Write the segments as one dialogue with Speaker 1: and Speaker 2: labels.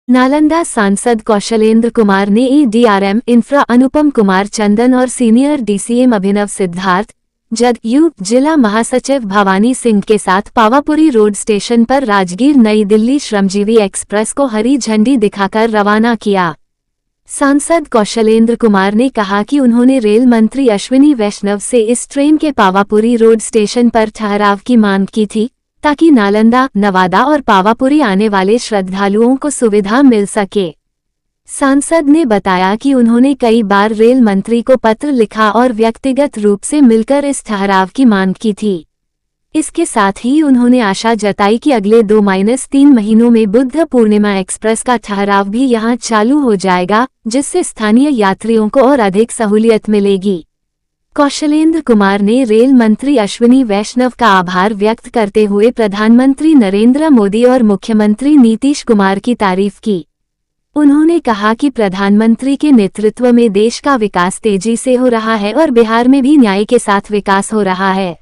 Speaker 1: नालंदा सांसद कौशलेंद्र कुमार ने ADRM infra Anupam Kumar चंदन और सीनियर डीसीएम अभिनव सिद्धार्थ जदयू जिला महासचिव भवानी सिंह के साथ पावापुरी रोड स्टेशन पर राजगीर नई दिल्ली श्रमजीवी एक्सप्रेस को हरी झंडी दिखाकर रवाना किया। सांसद कौशलेंद्र कुमार ने कहा कि उन्होंने रेल मंत्री अश्विनी वैष्णव से इस ट्रेन के पावापुरी रोड स्टेशन पर ठहराव की मांग की थी ताकि नालंदा, नवादा और पावापुरी आने वाले श्रद्धालुओं को सुविधा मिल सके। सांसद ने बताया कि उन्होंने कई बार रेल मंत्री को पत्र लिखा और व्यक्तिगत रूप से मिलकर इस ठहराव की मांग की थी। इसके साथ ही उन्होंने आशा जताई कि अगले 2-3 महीनों में बुद्ध पूर्णिमा एक्सप्रेस का ठहराव भी यहां चालू हो जाएगा, जिससे स्थानीय यात्रियों को और अधिक सहूलियत मिलेगी। कौशलेंद्र कुमार ने रेल मंत्री अश्विनी वैष्णव का आभार व्यक्त करते हुए प्रधानमंत्री नरेंद्र मोदी और मुख्यमंत्री नीतीश कुमार की तारीफ की। उन्होंने कहा कि प्रधानमंत्री के नेतृत्व में देश का विकास तेजी से हो रहा है और बिहार में भी न्याय के साथ विकास हो रहा है।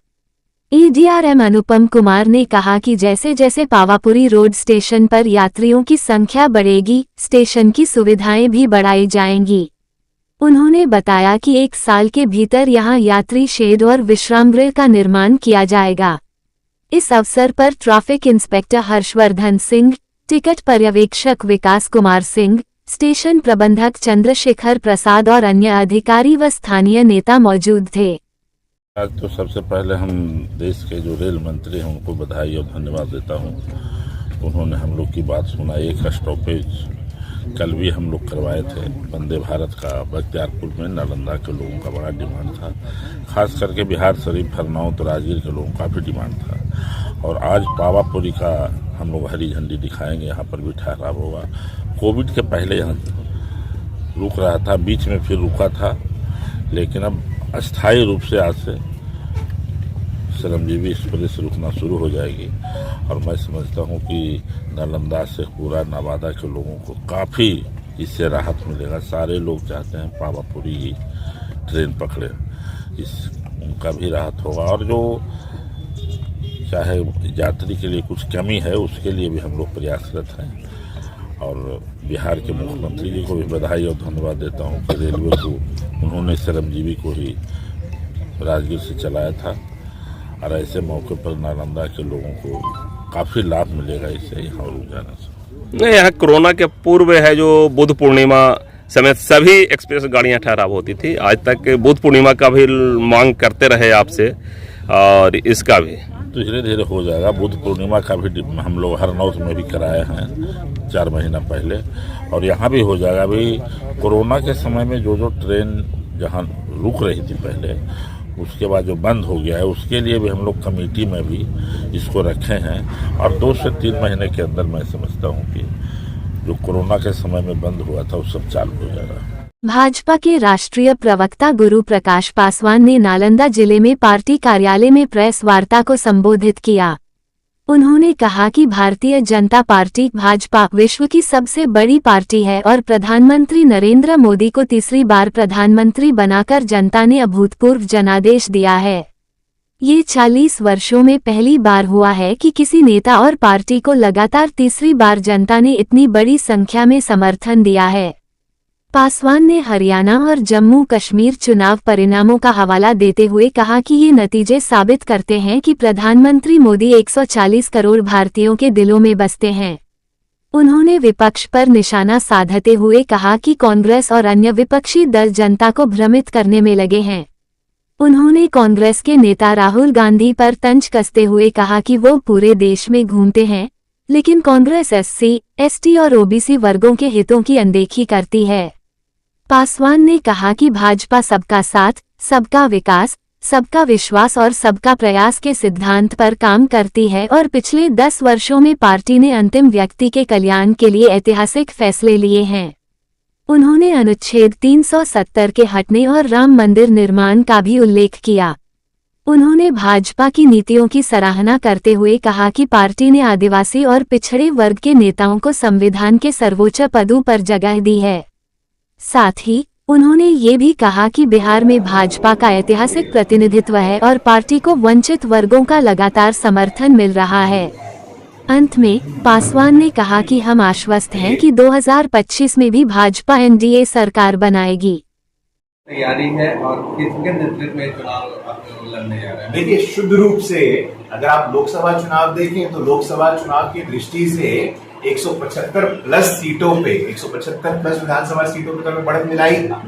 Speaker 1: एडीआरएम अनुपम कुमार ने कहा कि जैसे जैसे पावापुरी रोड स्टेशन पर यात्रियों की संख्या बढ़ेगी, स्टेशन की सुविधाएं भी बढ़ाई जाएंगी। उन्होंने बताया कि 1 साल के भीतर यहां यात्री शेड और विश्रामगृह का निर्माण किया जाएगा। इस अवसर पर traffic inspector Harshvardhan Singh, ticket पर्यवेक्षक विकास कुमार सिंह, स्टेशन प्रबंधक चंद्रशेखर प्रसाद और अन्य अधिकारी व स्थानीय नेता मौजूद थे।
Speaker 2: आज तो सबसे पहले हम देश के जो रेल मंत्री हैं उनको बधाई और धन्यवाद देता हूं। उन्होंने हम लोग की बात सुना। एक स्टॉपेज कल भी हम लोग करवाए थे वंदे भारत का बख्तियारपुर में। नालंदा के लोगों का बड़ा डिमांड था, खास करके बिहार शरीफ, हरनौत, राजगीर के लोगों का काफ़ी डिमांड था। और आज पावापुरी का हम लोग हरी झंडी दिखाएंगे। यहाँ पर भी ठहराव होगा। कोविड के पहले यहाँ रुक रहा था, बीच में फिर रुका था, लेकिन अब अस्थायी रूप से आज से श्रमजीवी एक्सप्रेस रुकना शुरू हो जाएगी। और मैं समझता हूँ कि नालंदा से पूरा नवादा के लोगों को काफ़ी इससे राहत मिलेगा। सारे लोग चाहते हैं पावापुरी ही ट्रेन पकड़े, उनका भी राहत होगा। और जो चाहे यात्री के लिए कुछ कमी है उसके लिए भी हम लोग प्रयासरत हैं। और बिहार के मुख्यमंत्री जी को भी बधाई और धन्यवाद देता हूँ कि रेलवे को उन्होंने श्रमजीवी को ही राजगीर से चलाया था। और ऐसे मौके पर नालंदा के लोगों को काफ़ी लाभ मिलेगा इससे यहाँ रुक जाने से।
Speaker 3: नहीं, यहाँ कोरोना के पूर्व है जो बुद्ध पूर्णिमा समेत सभी एक्सप्रेस गाड़ियाँ ठहराव होती थी। आज तक बुद्ध पूर्णिमा का भी मांग करते रहे आपसे, और इसका भी
Speaker 2: तो धीरे धीरे हो जाएगा। बुद्ध पूर्णिमा का भी हम लोग हरनौत में भी कराए हैं 4 महीना पहले, और यहाँ भी हो जाएगा। अभी कोरोना के समय में जो ट्रेन जहाँ रुक रही थी पहले, उसके बाद जो बंद हो गया है, उसके लिए भी हम लोग कमेटी में भी इसको रखे हैं। और 2 से 3 महीने के अंदर मैं समझता हूँ कि जो कोरोना के समय में बंद हुआ था वो सब चालू हो जाएगा।
Speaker 1: भाजपा के राष्ट्रीय प्रवक्ता गुरु प्रकाश पासवान ने नालंदा जिले में पार्टी कार्यालय में प्रेस वार्ता को संबोधित किया। उन्होंने कहा कि भारतीय जनता पार्टी भाजपा विश्व की सबसे बड़ी पार्टी है और प्रधानमंत्री नरेंद्र मोदी को तीसरी बार प्रधानमंत्री बनाकर जनता ने अभूतपूर्व जनादेश दिया है। ये 40 वर्षों में पहली बार हुआ है कि किसी नेता और पार्टी को लगातार तीसरी बार जनता ने इतनी बड़ी संख्या में समर्थन दिया है। पासवान ने हरियाणा और जम्मू कश्मीर चुनाव परिणामों का हवाला देते हुए कहा कि ये नतीजे साबित करते हैं कि प्रधानमंत्री मोदी 140 करोड़ भारतीयों के दिलों में बसते हैं। उन्होंने विपक्ष पर निशाना साधते हुए कहा कि कांग्रेस और अन्य विपक्षी दल जनता को भ्रमित करने में लगे हैं। उन्होंने कांग्रेस के नेता राहुल गांधी पर तंज कसते हुए कहा कि वो पूरे देश में घूमते हैं, लेकिन कांग्रेस SC, ST और OBC वर्गों के हितों की अनदेखी करती है। पासवान ने कहा कि भाजपा सबका साथ, सबका विकास, सबका विश्वास और सबका प्रयास के सिद्धांत पर काम करती है और पिछले 10 वर्षों में पार्टी ने अंतिम व्यक्ति के कल्याण के लिए ऐतिहासिक फैसले लिए हैं। उन्होंने अनुच्छेद 370 के हटने और राम मंदिर निर्माण का भी उल्लेख किया। उन्होंने भाजपा की नीतियों की सराहना करते हुए कहा कि पार्टी ने आदिवासी और पिछड़े वर्ग के नेताओं को संविधान के सर्वोच्च पदों पर जगह दी है। साथ ही उन्होंने ये भी कहा कि बिहार में भाजपा का ऐतिहासिक प्रतिनिधित्व है और पार्टी को वंचित वर्गों का लगातार समर्थन मिल रहा है। अंत में पासवान ने कहा कि हम आश्वस्त हैं कि 2025 में भी भाजपा एनडीए सरकार बनाएगी।
Speaker 4: तैयारी है और किसके नेतृत्व में चुनाव आप लड़ने जा रहे हैं?
Speaker 5: देखिए, शुद्ध रूप से अगर आप लोकसभा चुनाव देखें तो लोकसभा चुनाव की दृष्टि से 175 प्लस सीटों पे 175 प्लस विधानसभा सीटों पे तो हमें बढ़त मिला ही था।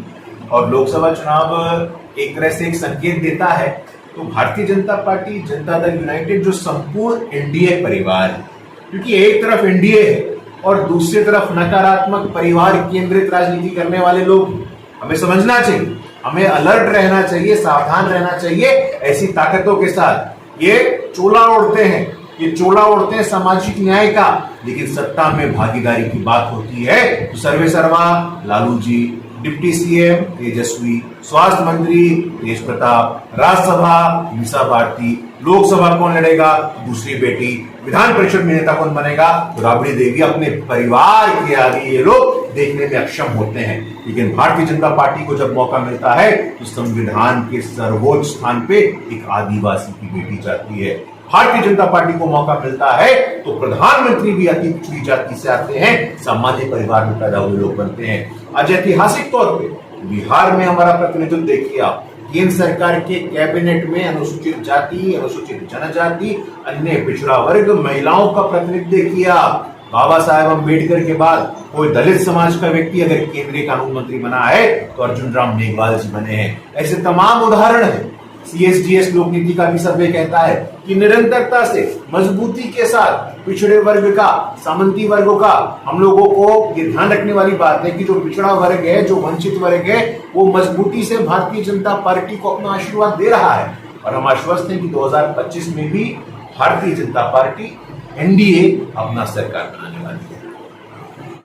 Speaker 5: और लोकसभा चुनाव एक तरह से एक संकेत देता है। तो भारतीय जनता पार्टी, जनता दल यूनाइटेड जो संपूर्ण एनडीए परिवार है, क्योंकि एक तरफ एनडीए है और दूसरी तरफ नकारात्मक परिवार केंद्रित राजनीति करने वाले लोग, हमें समझना चाहिए, हमें अलर्ट रहना चाहिए, सावधान रहना चाहिए। ऐसी ताकतों के साथ ये चोला ओढ़ते हैं, ये चोला ओढ़ते हैं सामाजिक न्याय का, लेकिन सत्ता में भागीदारी की बात होती है तो सर्वे सर्वा लालू जी, डिप्टी सीएम तेजस्वी, स्वास्थ्य मंत्री तेज प्रताप, राज्यसभा मीसा भारती, लोकसभा कौन लड़ेगा, दूसरी बेटी, विधान परिषद में नेता कौन बनेगा, तो राबड़ी देवी। अपने परिवार के आगे ये लोग देखने में अक्षम होते हैं। लेकिन भारतीय जनता पार्टी को जब मौका मिलता है तो संविधान के सर्वोच्च स्थान पे एक आदिवासी की बेटी जाती है। भारतीय जनता पार्टी को मौका मिलता है तो प्रधानमंत्री भी अति पिछड़ी जाति से आते हैं, सामान्य परिवार में पैदा हुए लोग बनते हैं। आज ऐतिहासिक तौर पे बिहार में हमारा प्रतिनिधित्व देखिए आप, केंद्र सरकार के कैबिनेट में अनुसूचित जाति, अनुसूचित जनजाति, अन्य पिछड़ा वर्ग, महिलाओं का प्रतिनिधित्व देखिए आप। बाबा साहेब अम्बेडकर के बाद कोई दलित समाज का व्यक्ति अगर केंद्रीय कानून मंत्री बना है तो अर्जुन राम मेघवाल जी बने हैं। ऐसे तमाम उदाहरण हैं। CSDS लोक नीति का भी सर्वे कहता है कि निरंतरता से, मजबूती के साथ पिछड़े वर्ग का, सामंती वर्गों का, हम लोगों को ये ध्यान रखने वाली बात है कि जो पिछड़ा वर्ग है, जो वंचित वर्ग है, वो मजबूती से भारतीय जनता पार्टी को अपना आशीर्वाद दे रहा है। और हम आश्वस्त हैं कि 2025 में भी भारतीय जनता पार्टी एनडीए अपना सरकार बनाने वाली है।